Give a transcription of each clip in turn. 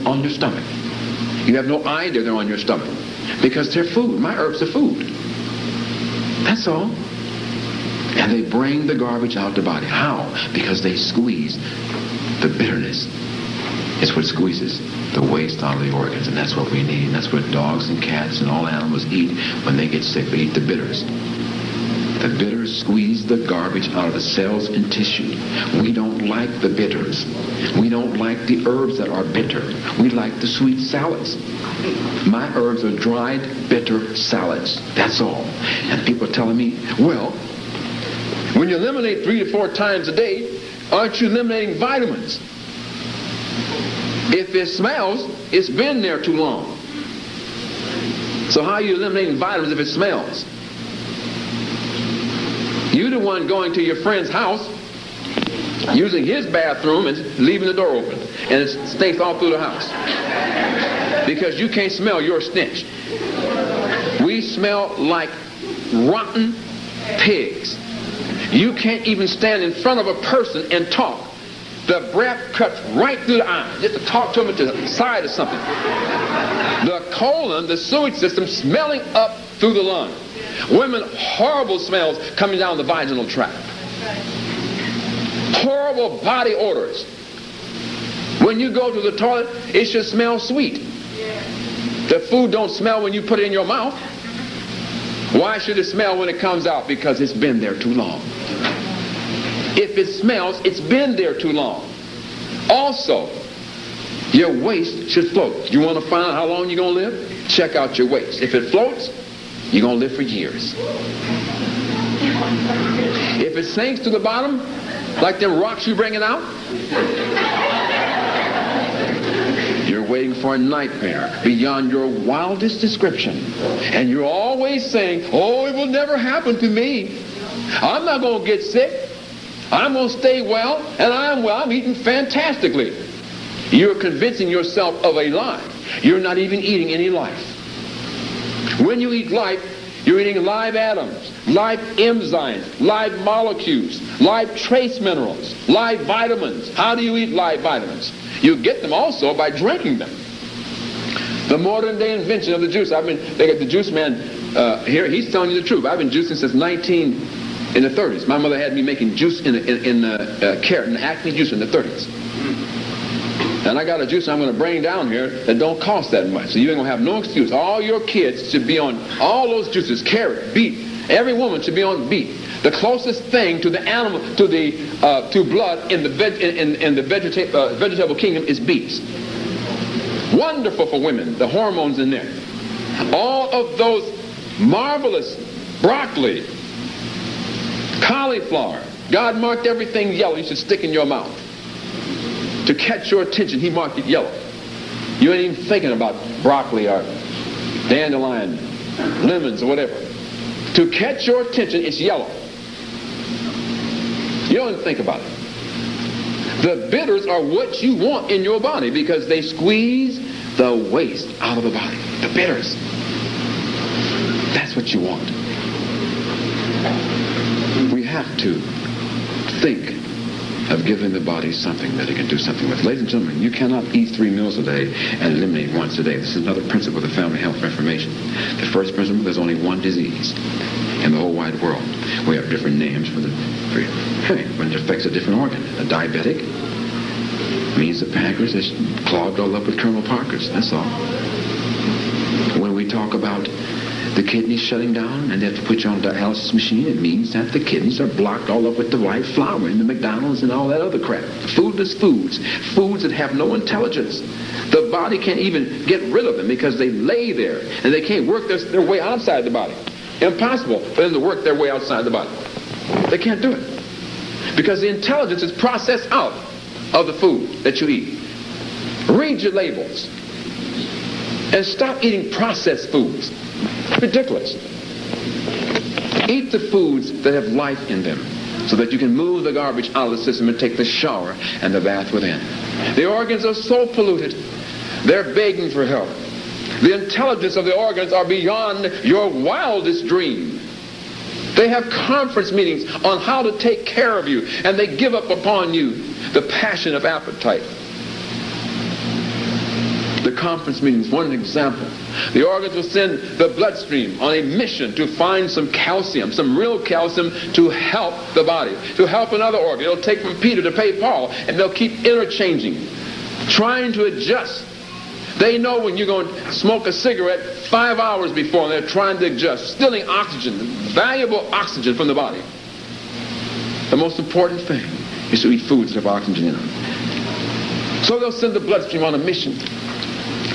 on your stomach. You have no idea they're on your stomach because they're food. My herbs are food. That's all. And they bring the garbage out of the body. How? Because they squeeze the bitterness. It's what squeezes the waste out of the organs, and that's what we need. And that's what dogs and cats and all animals eat when they get sick. They eat the bitters. The bitters squeeze the garbage out of the cells and tissue. We don't like the bitters. We don't like the herbs that are bitter. We like the sweet salads. My herbs are dried, bitter salads. That's all. And people are telling me, well, when you eliminate 3 to 4 times a day, aren't you eliminating vitamins? If it smells, it's been there too long. So how are you eliminating vitamins if it smells? You're the one going to your friend's house, using his bathroom and leaving the door open. And it stinks all through the house. Because you can't smell your stench. We smell like rotten pigs. You can't even stand in front of a person and talk. The breath cuts right through the eye. Just to talk to them at the side of something. The colon, the sewage system, smelling up through the lung. Women, horrible smells coming down the vaginal tract. Horrible body odors. When you go to the toilet, it should smell sweet. The food don't smell when you put it in your mouth. Why should it smell when it comes out? Because it's been there too long. If it smells, it's been there too long. Also, your waist should float. You want to find out how long you're going to live? Check out your waist. If it floats, you're going to live for years. If it sinks to the bottom, like them rocks you're bringing out, you're waiting for a nightmare beyond your wildest description. And you're always saying, oh, it will never happen to me. I'm not going to get sick. I'm going to stay well, and I'm well. I'm eating fantastically. You're convincing yourself of a lie. You're not even eating any life. When you eat life, you're eating live atoms, live enzymes, live molecules, live trace minerals, live vitamins. How do you eat live vitamins? You get them also by drinking them. The modern day invention of the juice. They got the juice man here. He's telling you the truth. I've been juicing since in the 30s. My mother had me making juice in carrot and Acme juice in the 30s. And I got a juice I'm going to bring down here that don't cost that much. So you ain't going to have no excuse. All your kids should be on all those juices, carrot, beet. Every woman should be on beet. The closest thing to the animal, to blood in the vegetable kingdom is beets. Wonderful for women, the hormones in there. All of those marvelous broccoli, cauliflower. God marked everything yellow you should stick in your mouth. To catch your attention, he marked it yellow. You ain't even thinking about broccoli or dandelion, lemons or whatever. To catch your attention, it's yellow. You don't even think about it. The bitters are what you want in your body because they squeeze the waste out of the body. The bitters. That's what you want. We have to think of giving the body something that it can do something with. Ladies and gentlemen, you cannot eat 3 meals a day and eliminate once a day. This is another principle of the Family Health Reformation. The first principle, there's only one disease in the whole wide world. We have different names when it affects a different organ. A diabetic means the pancreas is clogged all up with Colonel Parkers. That's all. When we talk about the kidneys shutting down and they have to put you on a dialysis machine, it means that the kidneys are blocked all up with the white flour and the McDonald's and all that other crap. Foodless foods. Foods that have no intelligence. The body can't even get rid of them because they lay there and they can't work their way outside the body. Impossible for them to work their way outside the body. They can't do it. Because the intelligence is processed out of the food that you eat. Read your labels. And stop eating processed foods. Ridiculous. Eat the foods that have life in them so that you can move the garbage out of the system and take the shower and the bath within. The organs are so polluted, they're begging for help. The intelligence of the organs are beyond your wildest dream. They have conference meetings on how to take care of you, and they give up upon you the passion of appetite. The conference meetings, one example. The organs will send the bloodstream on a mission to find some calcium, some real calcium, to help the body, to help another organ. It'll take from Peter to pay Paul, and they'll keep interchanging, trying to adjust. They know when you're going to smoke a cigarette 5 hours before, and they're trying to adjust, stealing oxygen, valuable oxygen from the body. The most important thing is to eat foods that have oxygen in them. So they'll send the bloodstream on a mission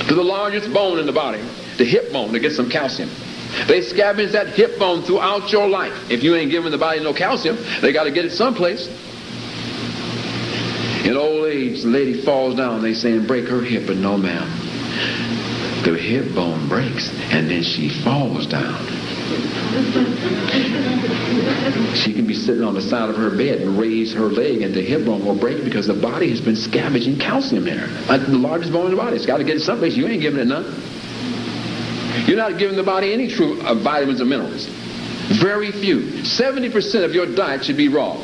to the largest bone in the body, the hip bone, to get some calcium. They scavenge that hip bone throughout your life. If you ain't giving the body no calcium, they got to get it someplace. In old age, the lady falls down, they say, and break her hip, but no, ma'am. The hip bone breaks, and then she falls down. She can be sitting on the side of her bed and raise her leg, and the hip bone will break because the body has been scavenging calcium in her. Like the largest bone in the body. It's got to get it someplace. You ain't giving it none. You're not giving the body any true vitamins or minerals. Very few. 70% of your diet should be raw.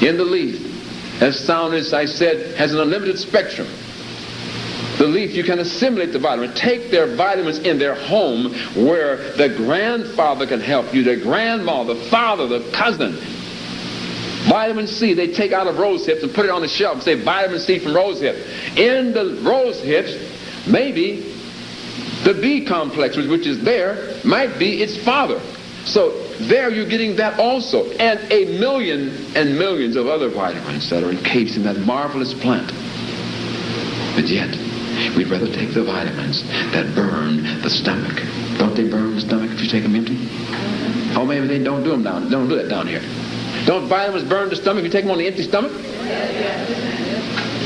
In the leaf, as sound as I said, has an unlimited spectrum. The leaf, you can assimilate the vitamin. Take their vitamins in their home where the grandfather can help you, the grandma, the father, the cousin. Vitamin C, they take out of rose hips and put it on the shelf and say vitamin C from rose hip. In the rose hips, maybe the B complex, which is there, might be its father. So there you're getting that also. And a million and millions of other vitamins that are encased in that marvelous plant. But yet, we'd rather take the vitamins that burn the stomach. Don't they burn the stomach if you take them empty? Oh, maybe they don't do that down here. Don't vitamins burn the stomach if you take them on the empty stomach?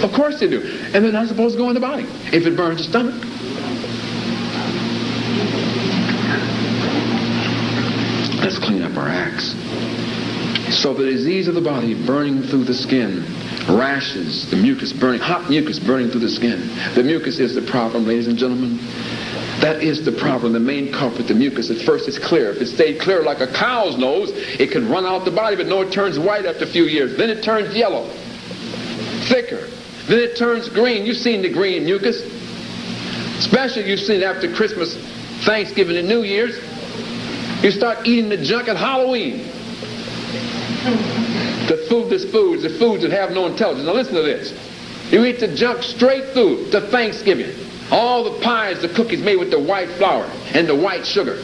Of course they do. And they're not supposed to go in the body if it burns the stomach. Let's clean up our acts. So the disease of the body burning through the skin, rashes, the mucus burning, hot mucus burning through the skin. The mucus is the problem, ladies and gentlemen. That is the problem, the main culprit, the mucus. At first it's clear. If it stayed clear like a cow's nose, it could run out the body, but no, it turns white after a few years. Then it turns yellow, thicker. Then it turns green. You've seen the green mucus. Especially you've seen it after Christmas, Thanksgiving, and New Year's. You start eating the junk at Halloween. The foods that have no intelligence. Now listen to this. You eat the junk straight through to Thanksgiving. All the pies, the cookies made with the white flour and the white sugar.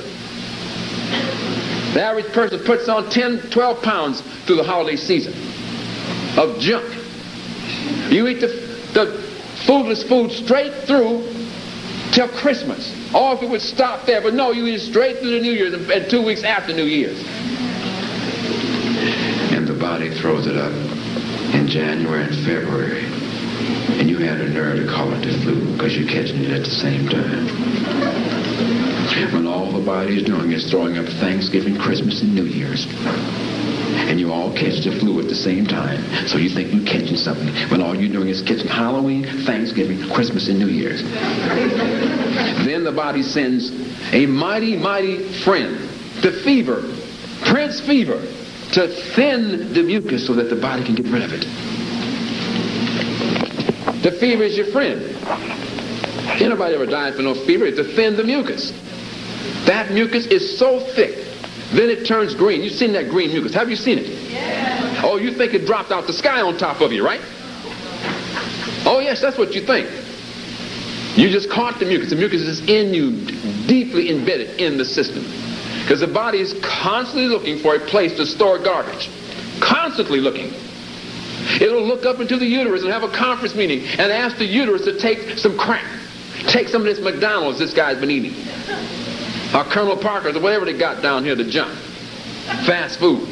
The average person puts on 10, 12 pounds through the holiday season of junk. You eat the foodless food straight through till Christmas. Or if it would stop there, but no, you eat it straight through the New Year's and 2 weeks after New Year's. And the body throws it up in January and February. And you had a nerve to call it the flu because you're catching it at the same time. When all the body is doing is throwing up Thanksgiving, Christmas, and New Year's. And you all catch the flu at the same time. So you think you're catching something when all you're doing is catching Halloween, Thanksgiving, Christmas, and New Year's. Then the body sends a mighty, mighty friend, the fever, Prince Fever, to thin the mucus so that the body can get rid of it. The fever is your friend. Anybody ever died for no fever? It's to thin the mucus. That mucus is so thick, then it turns green. You've seen that green mucus. Have you seen it? Yeah. Oh, you think it dropped out the sky on top of you, right? Oh, yes, that's what you think. You just caught the mucus. The mucus is in you, deeply embedded in the system. Because the body is constantly looking for a place to store garbage. Constantly looking. It'll look up into the uterus and have a conference meeting and ask the uterus to take some crack. Take some of this McDonald's this guy's been eating. Or Colonel Parker's or whatever they got down here, the junk. Fast food.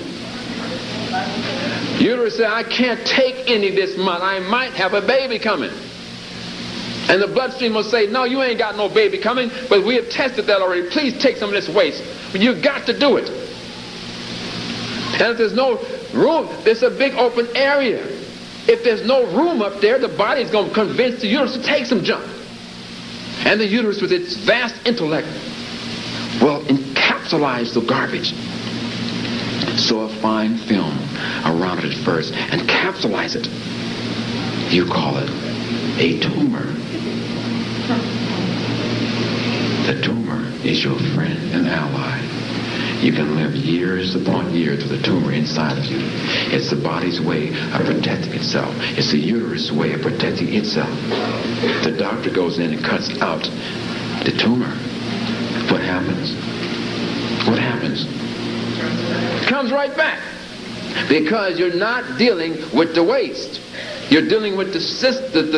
Uterus said, I can't take any this month. I might have a baby coming. And the bloodstream will say, no, you ain't got no baby coming, but we have tested that already. Please take some of this waste. But you've got to do it. And if there's no room, there's a big open area. If there's no room up there, the body's going to convince the uterus to take some junk. And the uterus, with its vast intellect, will encapsulize the garbage. Sew a fine film around it first and capsulize it. You call it a tumor. is your friend and ally. You can live years upon years with a tumor inside of you. It's the body's way of protecting itself. It's the uterus' way of protecting itself. The doctor goes in and cuts out the tumor. What happens? What happens? It comes right back. Because you're not dealing with the waste. You're dealing with the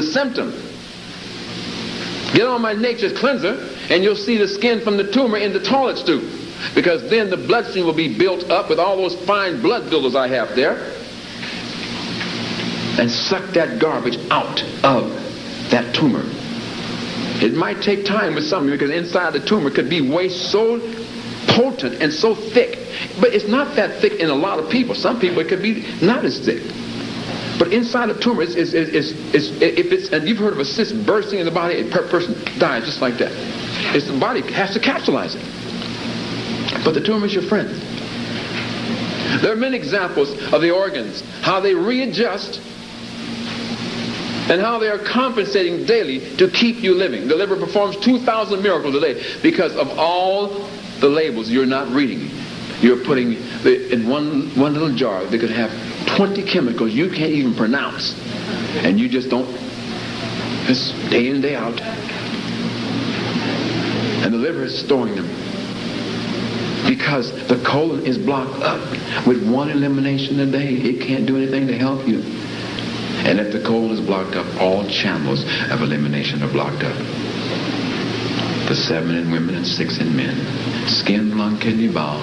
symptom. Get on my nature's cleanser and you'll see the skin from the tumor in the toilet stool. Because then the bloodstream will be built up with all those fine blood builders I have there. And suck that garbage out of that tumor. It might take time with some of you because inside the tumor could be waste so potent and so thick. But it's not that thick in a lot of people. Some people it could be not as thick. But inside a tumor, if it's, and you've heard of a cyst bursting in the body, a person dies just like that. It's the body has to capsulize it. But the tumor is your friend. There are many examples of the organs, how they readjust and how they are compensating daily to keep you living. The liver performs 2,000 miracles a day because of all the labels you're not reading. You're putting in one little jar that could have 20 chemicals you can't even pronounce. And you just don't. It's day in, day out. And the liver is storing them. Because the colon is blocked up with one elimination a day. It can't do anything to help you. And if the colon is blocked up, all channels of elimination are blocked up. The 7 in women and 6 in men. Skin, lung, kidney, bowel.